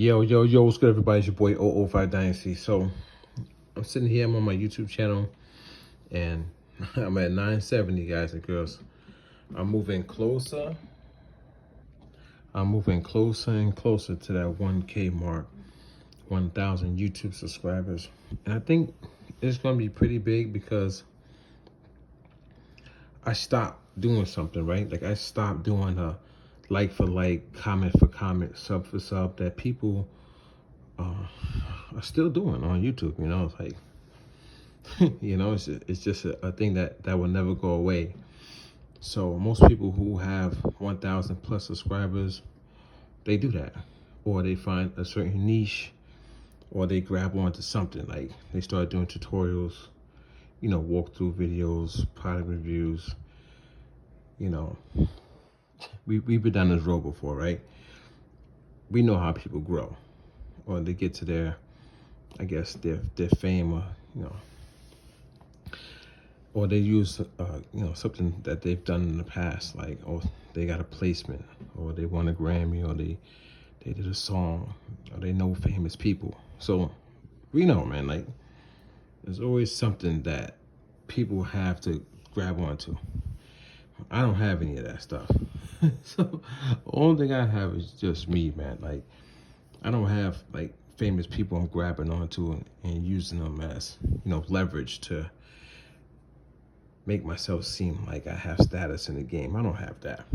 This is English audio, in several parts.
Yo, what's good, everybody? It's your boy 005 Dynasty. So, I'm sitting here, I'm on my YouTube channel, and I'm at 970, guys and girls. I'm moving closer and closer to that 1K mark, 1,000 YouTube subscribers. And I think it's going to be pretty big because I stopped doing something, right? Like, I stopped doing a like for like, comment for comment, sub for sub that people are still doing on YouTube. You know, it's like, it's just a thing that will never go away. So most people who have 1,000 plus subscribers, they do that, or they find a certain niche, or they grab onto something. Like they start doing tutorials, walkthrough videos, product reviews. We've been down this road before, right? We know how people grow, or they get to their, I guess, their fame, or or they use something that they've done in the past, like, oh, they got a placement, or they won a Grammy, or they did a song, or they know famous people. So we know, man, like there's always something that people have to grab onto. I don't have any of that stuff. So the only thing I have is just me, man. Like I don't have like famous people I'm grabbing onto and using them as leverage to make myself seem like I have status in the game. I don't have that.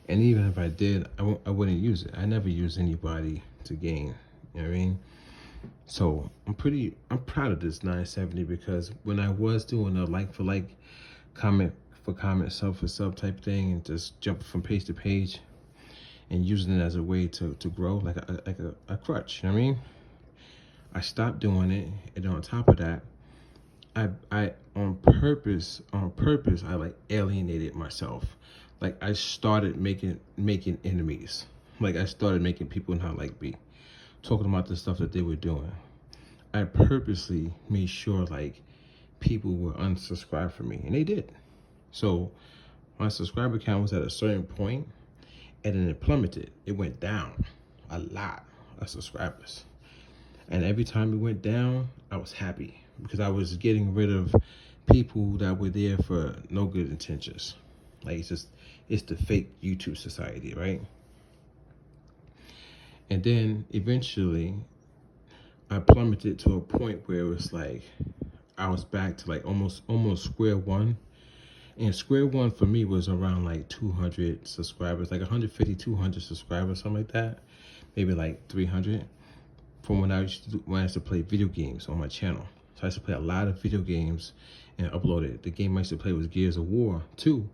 And even if I did, I wouldn't use it. I never use anybody to gain. You know what I mean? So I'm proud of this 970, because when I was doing a like for like, comment for comment, sub for sub type thing, and just jumping from page to page and using it as a way to grow, like a crutch, you know what I mean? I stopped doing it, and on top of that, I on purpose, I like alienated myself. Like I started making enemies. Like I started making people not like me, talking about the stuff that they were doing. I purposely made sure like people were unsubscribed from me, and they did. So my subscriber count was at a certain point, and then it plummeted. It went down a lot of subscribers. And every time it went down, I was happy, because I was getting rid of people that were there for no good intentions. Like it's the fake YouTube society, right? And then eventually I plummeted to a point where it was like I was back to like almost square one. And square one for me was around like 200 subscribers, like 150, 200 subscribers, something like that. Maybe like 300. From when I used to play video games on my channel. So I used to play a lot of video games and upload it. The game I used to play was Gears of War 2.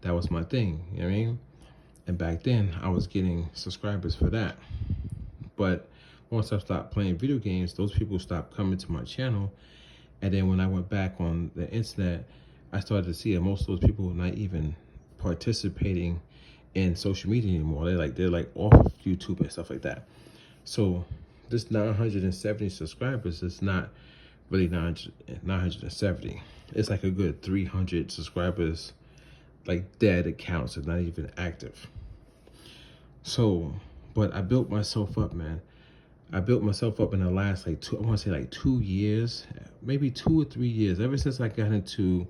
That was my thing, you know what I mean? And back then, I was getting subscribers for that. But once I stopped playing video games, those people stopped coming to my channel. And then when I went back on the internet, I started to see that most of those people were not even participating in social media anymore. They're like off of YouTube and stuff like that. So this 970 subscribers is not really 970. It's like a good 300 subscribers, like dead accounts are not even active. So, but I built myself up, man. I built myself up in the last I want to say like 2 years, maybe 2 or 3 years. Ever since I got into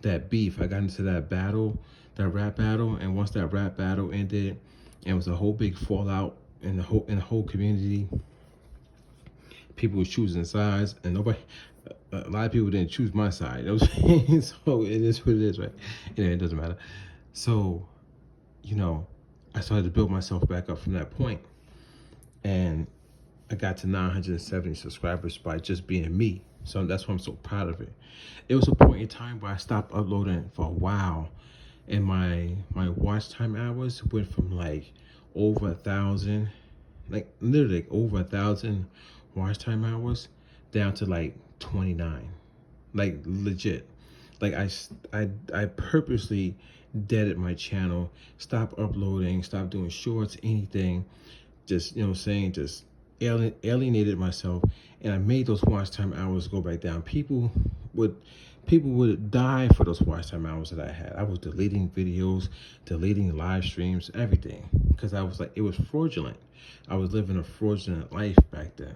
that beef, I got into that battle, that rap battle, and once that rap battle ended, and it was a whole big fallout in the whole community. People was choosing sides, and a lot of people didn't choose my side. You know what I'm saying? So it is what it is, right? It doesn't matter. So, I started to build myself back up from that point, and I got to 970 subscribers by just being me. So that's why I'm so proud of it. It was a point in time where I stopped uploading for a while, and my watch time hours went from like over 1,000, like literally like over 1,000 watch time hours down to like 29, like legit. Like I purposely deaded my channel, stopped uploading, stopped doing shorts, anything, just just alienated myself, and I made those watch time hours go back down. People would People would die for those watch time hours that I had. I was deleting videos, deleting live streams, everything. Because I was like, it was fraudulent. I was living a fraudulent life back then.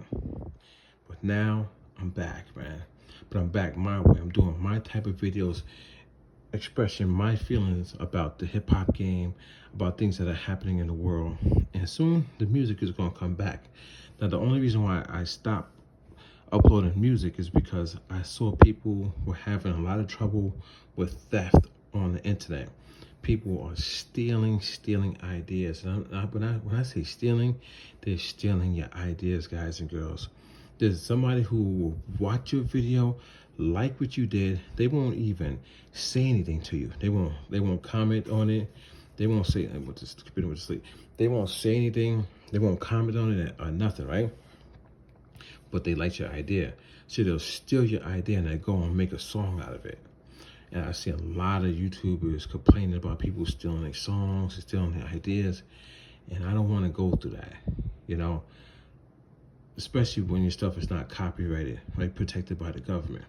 But now I'm back, man. But I'm back my way. I'm doing my type of videos, expressing my feelings about the hip hop game, about things that are happening in the world. And soon the music is going to come back. Now, the only reason why I stopped uploading music is because I saw people were having a lot of trouble with theft on the internet. People are stealing ideas. And when I say stealing, they're stealing your ideas, guys and girls. There's somebody who will watch your video, like what you did. They won't even say anything to you. They won't comment on it. They won't say, they won't say anything. They won't comment on it or nothing, right? But they like your idea. So they'll steal your idea and they go and make a song out of it. And I see a lot of YouTubers complaining about people stealing their songs, stealing their ideas. And I don't want to go through that, you know, especially when your stuff is not copyrighted, right, protected by the government.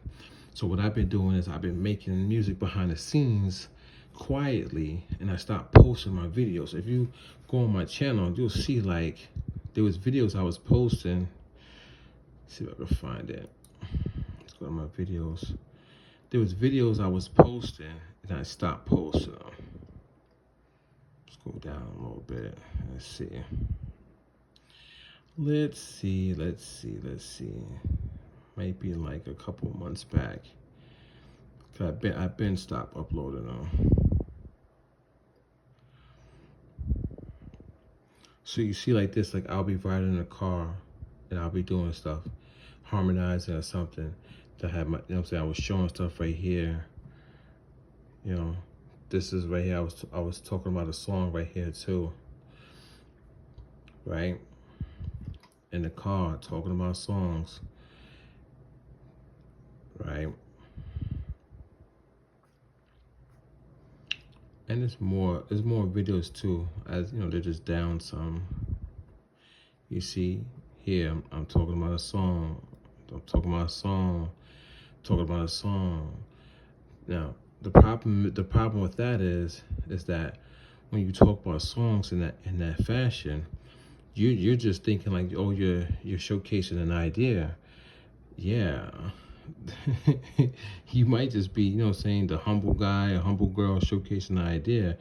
So what I've been doing is I've been making music behind the scenes quietly, and I stopped posting my videos. If you go on my channel, you'll see like there was videos I was posting. See if I can find it. Let's go to my videos. There was videos I was posting and I stopped posting them. Let's go down a little bit. Let's see. Might be like a couple months back. I've been stopped uploading them. So you see like this, like I'll be riding in a car and I'll be doing stuff, harmonizing or something. To have my, you know what I'm saying, I was showing stuff right here. You know, this is right here. I was talking about a song right here too. Right? In the car, talking about songs. Right? And there's more videos too. As you know, they're just down some. You see here, I'm talking about a song. Talking about a song. Now, the problem with that is that when you talk about songs in that fashion, you're just thinking like, oh, you're showcasing an idea. Yeah. You might just be, you know what I'm saying, the humble guy or humble girl showcasing an idea,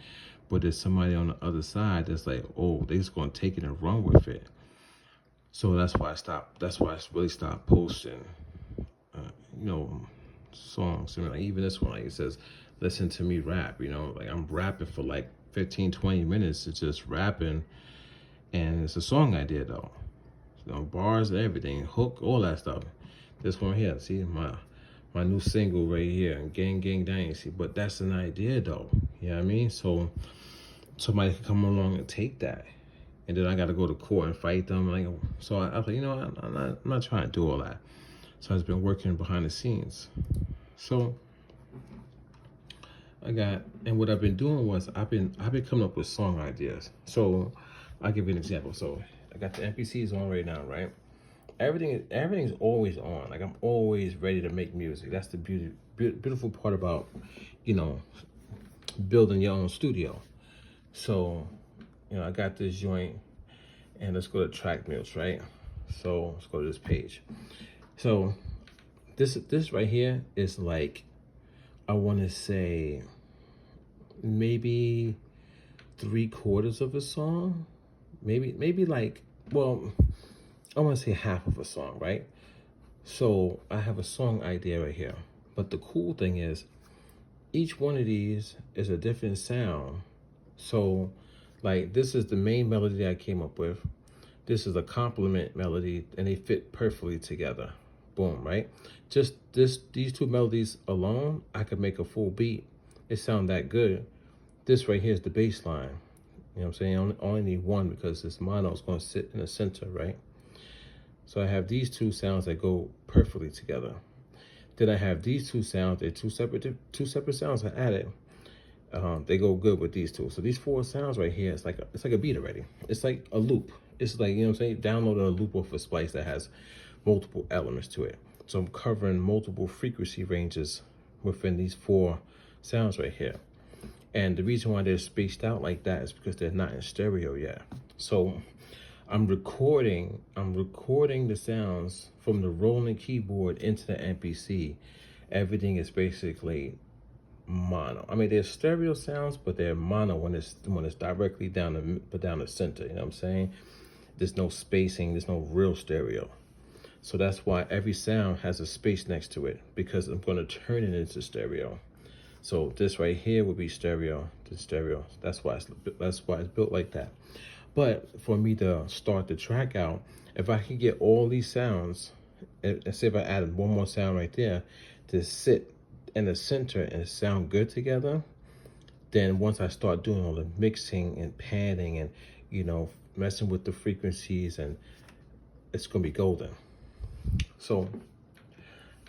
but there's somebody on the other side that's like, oh, they're just gonna take it and run with it. So that's why I really stopped posting, you know, songs. I mean, like even this one, like it says, listen to me rap, you know, like I'm rapping for like 15, 20 minutes. It's just rapping, and it's a song idea though. You know, bars and everything, hook, all that stuff. This one here, see my new single right here, Gang Dynasty. But that's an idea though, you know what I mean? So somebody can come along and take that. And then I got to go to court and fight them. Like, so I was like, you know, I'm not trying to do all that. So I've been working behind the scenes. So and what I've been doing was I've been coming up with song ideas. So I'll give you an example. So I got the MPCs on right now, right? Everything's always on. Like I'm always ready to make music. That's the beautiful part about, you know, building your own studio. So, you know, I got this joint, and let's go to track notes, right? So let's go to this page. So this right here is like, I want to say maybe 3/4 of a song, maybe like, well, I want to say half of a song, right? So I have a song idea right here, but the cool thing is each one of these is a different sound. So like this is the main melody I came up with. This is a complement melody, and they fit perfectly together. Boom, right? Just these two melodies alone, I could make a full beat. It sound that good. This right here is the bass line. You know what I'm saying? I only need one because this mono is going to sit in the center, right? So I have these two sounds that go perfectly together. Then I have these two sounds. They're two separate sounds I added. They go good with these two. So these 4 sounds right here, it's like a beat already. It's like a loop. It's like, you know what I'm saying, download a loop off a splice that has multiple elements to it. So I'm covering multiple frequency ranges within these 4 sounds right here. And the reason why they're spaced out like that is because they're not in stereo yet. So I'm recording the sounds from the rolling keyboard into the MPC. Everything is basically mono. I mean, there's stereo sounds, but they're mono when it's directly down the center. You know what I'm saying? There's no spacing. There's no real stereo. So that's why every sound has a space next to it, because I'm going to turn it into stereo. So this right here would be stereo to stereo. That's why it's built like that. But for me to start the track out, if I can get all these sounds, and say if I added one more sound right there to sit in the center and sound good together, then once I start doing all the mixing and padding and, you know, messing with the frequencies, and it's gonna be golden. So,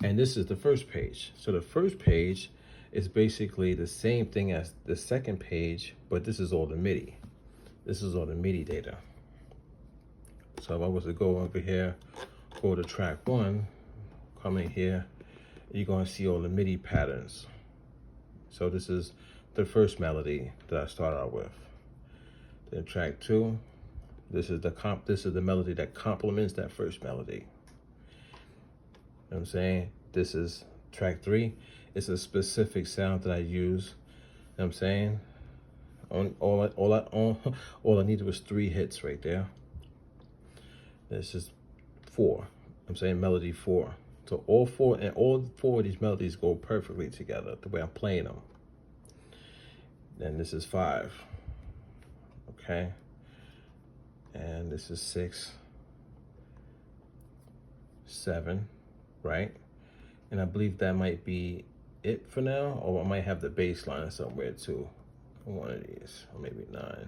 and this is the first page. So the first page is basically the same thing as the second page, but this is all the MIDI. This is all the MIDI data. So if I was to go over here, go to track 1, come in here, you're gonna see all the MIDI patterns. So this is the first melody that I start out with. Then track 2, this is the melody that complements that first melody. You know what I'm saying? This is track 3. It's a specific sound that I use. You know what I'm saying? All I needed was 3 hits right there. This is 4. I'm saying melody 4. So all 4 of these melodies go perfectly together the way I'm playing them. Then this is 5. Okay. And this is 6, 7, right? And I believe that might be it for now, or I might have the bass line somewhere too. One of these, or maybe 9.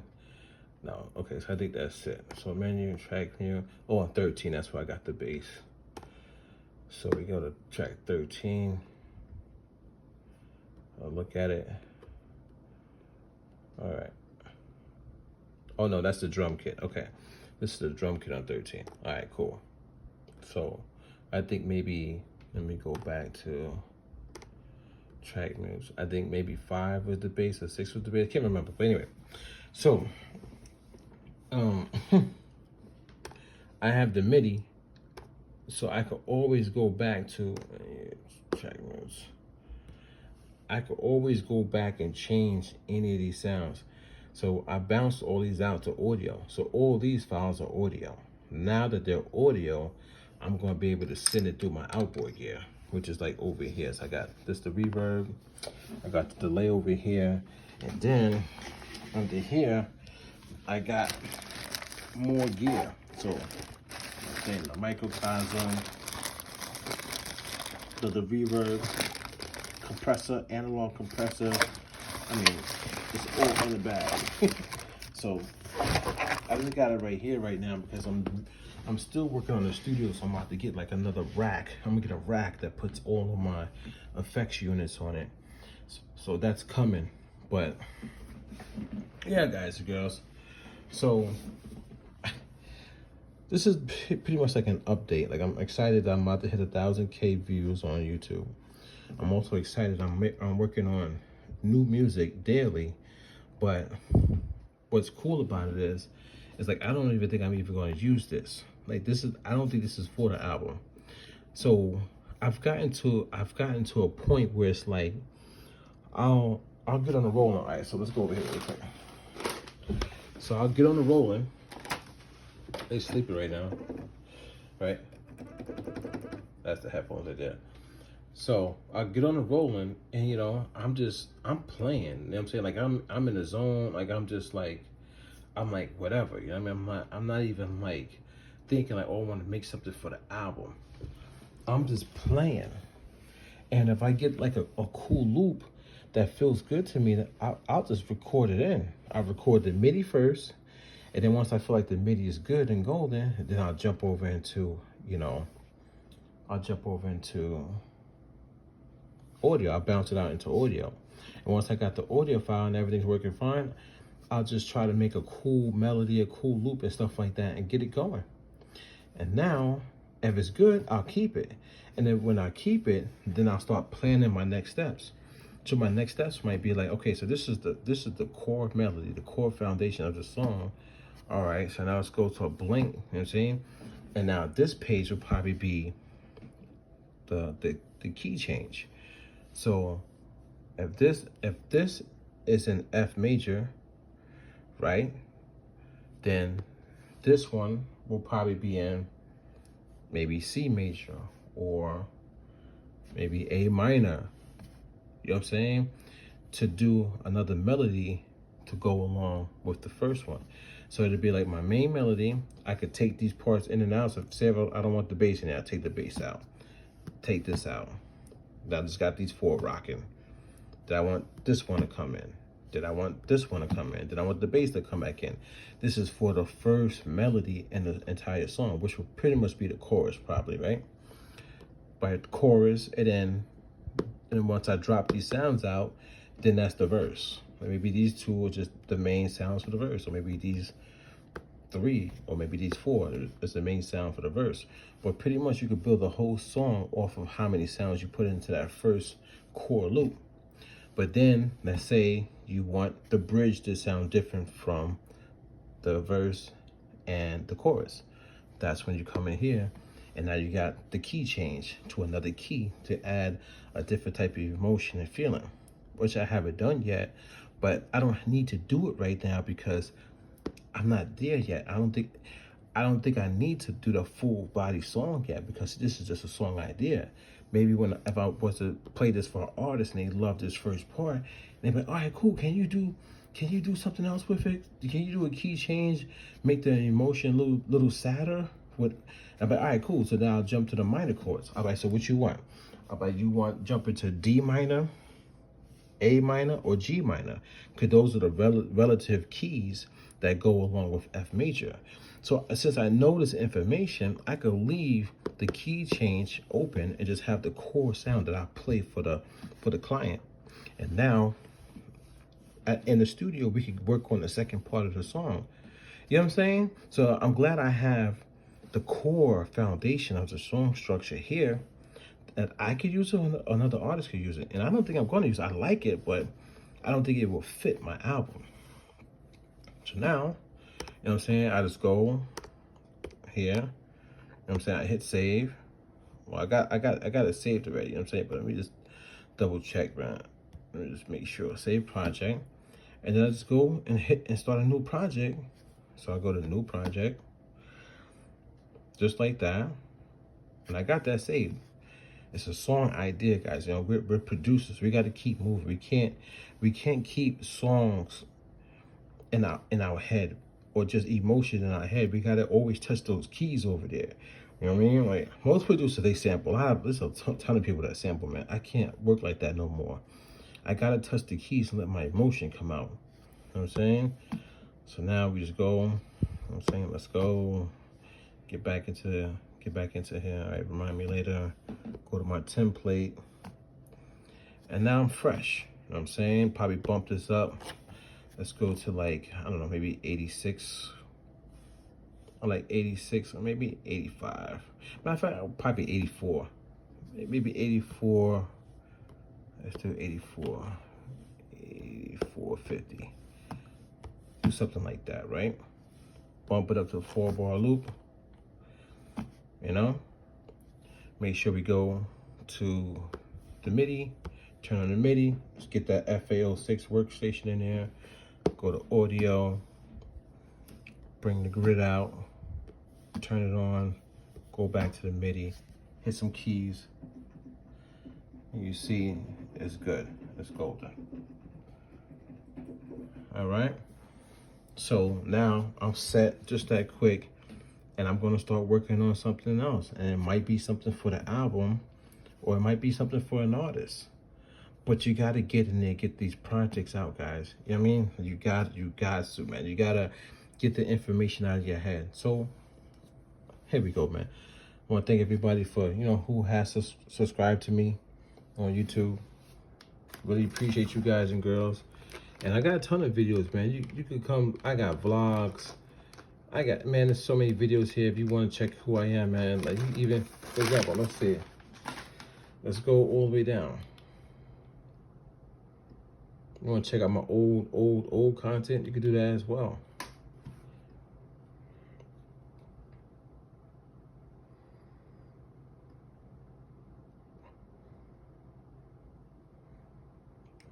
No, okay, so I think that's it. So menu, track menu. Oh, on 13, that's where I got the bass. So we go to track 13. I'll look at it. All right. Oh no, that's the drum kit. Okay, this is the drum kit on 13. All right, cool. So I think maybe, let me go back to track moves. I think maybe 5 was the bass or 6 was the bass. I can't remember, but anyway. So I have the MIDI, so I could always go back to track moves. I could always go back and change any of these sounds. So I bounced all these out to audio. So all these files are audio. Now that they're audio, I'm going to be able to send it through my outboard gear, which is like over here. So I got this, the reverb, I got the delay over here, and then under here, I got more gear. So then the microcosm, the reverb, compressor, analog compressor. I mean, it's all in the bag. So I just got it right here right now because I'm still working on the studio, so I'm about to get like another rack. I'm gonna get a rack that puts all of my effects units on it. So that's coming. But yeah, guys and girls. So this is pretty much like an update. Like, I'm excited that I'm about to hit 1,000K views on YouTube. I'm also excited I'm working on new music daily. But what's cool about it is like, I don't even think I'm even going to use this. Like, I don't think this is for the album. So I've gotten to a point where it's like, I'll get on the rolling. All right, so let's go over here real quick. So I'll get on the rolling. They're sleeping right now, right? That's the headphones right there. So I'll get on the rolling, and you know, I'm playing. You know what I'm saying? Like, I'm in the zone. Like, I'm like whatever. You know what I mean? I'm not even like thinking like, oh, I want to make something for the album. I'm just playing. And if I get like a cool loop that feels good to me, I'll just record it in. I'll record the MIDI first, and then once I feel like the MIDI is good and golden, then I'll jump over into, you know, audio. I'll bounce it out into audio. And once I got the audio file and everything's working fine, I'll just try to make a cool melody, a cool loop and stuff like that and get it going. And now If it's good, I'll keep it. And then when I keep it, then I'll start planning my next steps. So my next steps might be like, okay, so this is the core melody, the core foundation of the song. All right, so now let's go to a blank, you know what I'm saying? And now this page will probably be the key change. So if this is an F major, right? Then this one will probably be in maybe C major or maybe A minor. You know what I'm saying? To do another melody to go along with the first one. So it'd be like my main melody. I could take these parts in and out. So say if I don't want the bass in there, I take the bass out. Take this out. I just got these 4 rocking. Did I want this one to come in? Did I want this one to come in? Did I want the bass to come back in? This is for the first melody in the entire song, which will pretty much be the chorus probably, right? By the chorus, and then once I drop these sounds out, then that's the verse. Maybe these 2 are just the main sounds for the verse, or maybe these 3, or maybe these 4 is the main sound for the verse. But pretty much you could build a whole song off of how many sounds you put into that first core loop. But then let's say you want the bridge to sound different from the verse and the chorus. That's when you come in here, and now you got the key change to another key to add a different type of emotion and feeling, which I haven't done yet, but I don't need to do it right now because I'm not there yet. I don't think I need to do the full body song yet, because this is just a song idea. Maybe if I was to play this for an artist and they love this first part, they'd be like, all right, cool. Can you do something else with it? Can you do a key change, make the emotion a little sadder? I'd be like, all right, cool. So now I'll jump to the minor chords. All right, so what you want? All right, you want jump into D minor, A minor, or G minor? Because those are the relative keys that go along with F major. So since I know this information, I could leave the key change open and just have the core sound that I play for the client. And now in the studio, we could work on the second part of the song. You know what I'm saying? So I'm glad I have the core foundation of the song structure here that I could use it, another artist could use it. And I don't think I'm going to use it. I like it, but I don't think it will fit my album. So now, you know what I'm saying, I just go here. You know what I'm saying? I hit save. Well, I got it saved already, you know what I'm saying? But let me just double check, man. Let me just make sure. Save project. And then I just go and hit and start a new project. So I go to new project. Just like that. And I got that saved. It's a song idea, guys. You know, we're producers. We got to keep moving. We can't keep songs in our head, or just emotion in our head. We got to always touch those keys over there. You know what I mean? Like most producers, they sample. There's a ton of people that sample, man. I can't work like that no more. I got to touch the keys and let my emotion come out. You know what I'm saying? So now we just go. You know what I'm saying? Let's go. Get back into here. All right, remind me later. Go to my template. And now I'm fresh. You know what I'm saying? Probably bump this up. Let's go to like, I don't know, maybe 86. Or like 86 or maybe 85. Matter of fact, probably 84. Maybe 84. Let's do 84. 84.50. Do something like that, right? Bump it up to a 4-bar loop. You know? Make sure we go to the MIDI. Turn on the MIDI. Just get that FAO6 workstation in there. Go to audio. Bring the grid out. Turn it on. Go back to the MIDI. Hit some keys. And you see it's good. It's golden. All right. So now I'm set just that quick. And I'm going to start working on something else. And it might be something for the album, or it might be something for an artist. But you got to get in there, get these projects out, guys. You know what I mean? You got to, man. You got to get the information out of your head. So here we go, man. I want to thank everybody for, you know, who has subscribed to me on YouTube. Really appreciate you guys and girls. And I got a ton of videos, man. You could come. I got vlogs. I got, man, there's so many videos here. If you want to check who I am, man, like even, for example, let's see. Let's go all the way down. You want to check out my old content? You can do that as well.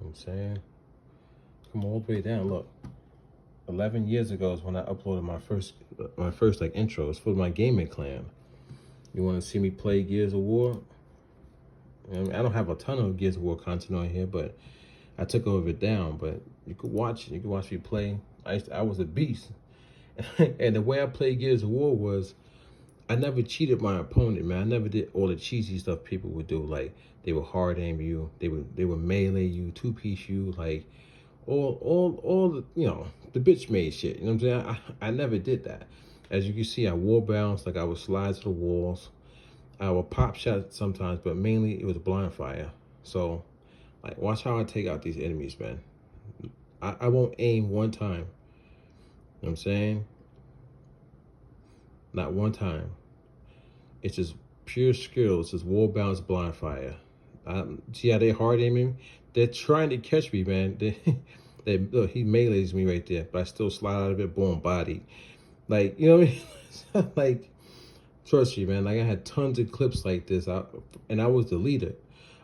You know what I'm saying, come all the way down. Look, 11 years ago is when I uploaded my first like intros for my gaming clan. You want to see me play Gears of War? I mean, I don't have a ton of Gears of War content on here, but I took all of it down. But you could watch it. You could watch me play. I was a beast. And the way I played Gears of War was, I never cheated my opponent, man. I never did all the cheesy stuff people would do. Like, they would hard aim you, they would melee you, two-piece you, like all the, you know, the bitch made shit. You know what I'm saying? I never did that. As you can see, I wall bounce, like I would slide to the walls. I would pop shots sometimes, but mainly it was blind fire. So, like, watch how I take out these enemies, man. I won't aim one time. You know what I'm saying? Not one time. It's just pure skill. It's just wall bounce, blind fire. See how they hard aiming? They're trying to catch me, man. They look, he melees me right there, but I still slide out of it, boom, body. Like, you know what I mean? Like, trust you, man. Like, I had tons of clips like this, and I was the leader.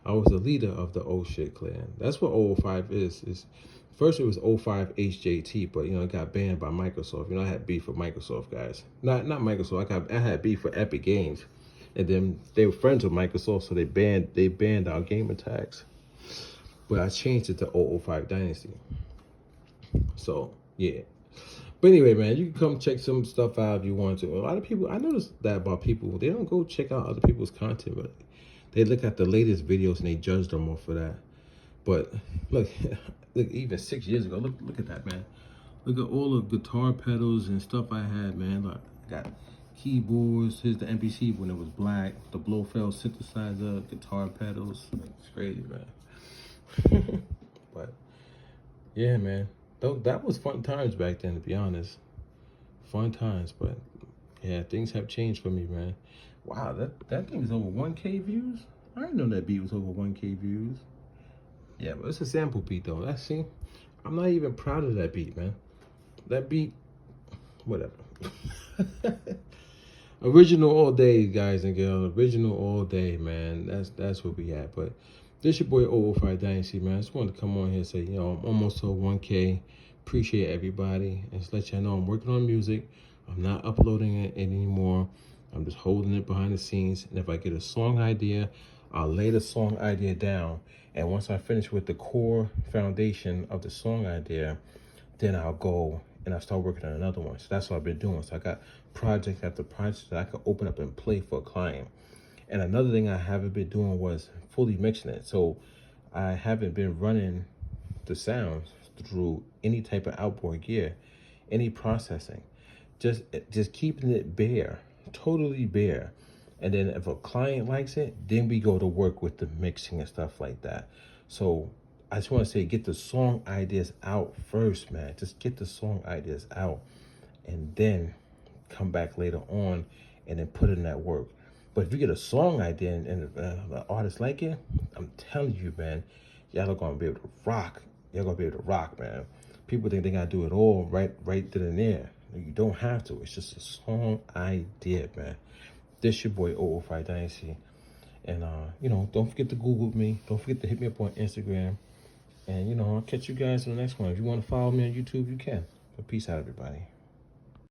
I was the leader of the old shit clan. That's what 005 is. First it was 05 HJT, but you know, it got banned by Microsoft. You know, I had beef with Microsoft guys. Not Microsoft. I had beef with Epic Games, and then they were friends with Microsoft, so they banned our gamer tags. But I changed it to 005 Dynasty. So yeah. But anyway, man, you can come check some stuff out if you want to. A lot of people, I noticed that about people, they don't go check out other people's content, but they look at the latest videos and they judge them off of that. But look, look, even 6 years ago, look at that, man. Look at all the guitar pedals and stuff I had, man. Look, I got keyboards. Here's the MPC when it was black. The Blofeld synthesizer, guitar pedals. It's crazy, man. But yeah, man. That was fun times back then, to be honest. Fun times, but yeah, things have changed for me, man. Wow, that thing is over 1K views? I didn't know that beat was over 1K views. Yeah, but it's a sample beat, though. That's, see, I'm not even proud of that beat, man. That beat, whatever. Original all day, guys and girls. Original all day, man. That's what we at. But this your boy 005 Dynasty, man. I just wanted to come on here and say, you know, I'm almost to 1K. Appreciate everybody. And just let y'all know I'm working on music. I'm not uploading it anymore. I'm just holding it behind the scenes. And if I get a song idea, I'll lay the song idea down. And once I finish with the core foundation of the song idea, then I'll go and I'll start working on another one. So that's what I've been doing. So I got project after project that I could open up and play for a client. And another thing I haven't been doing was fully mixing it. So I haven't been running the sounds through any type of outboard gear, any processing. Just keeping it bare, totally bare. And then if a client likes it, then we go to work with the mixing and stuff like that. So I just want to say, get the song ideas out first, man. Just get the song ideas out and then come back later on and then put in that work. But if you get a song idea and the artist like it, I'm telling you, man, y'all are going to be able to rock. Y'all going to be able to rock, man. People think they got to do it all right then and there. You don't have to. It's just a song idea, man. This your boy 005 Dynasty. And, you know, don't forget to Google me. Don't forget to hit me up on Instagram. And, you know, I'll catch you guys in the next one. If you want to follow me on YouTube, you can. But peace out, everybody.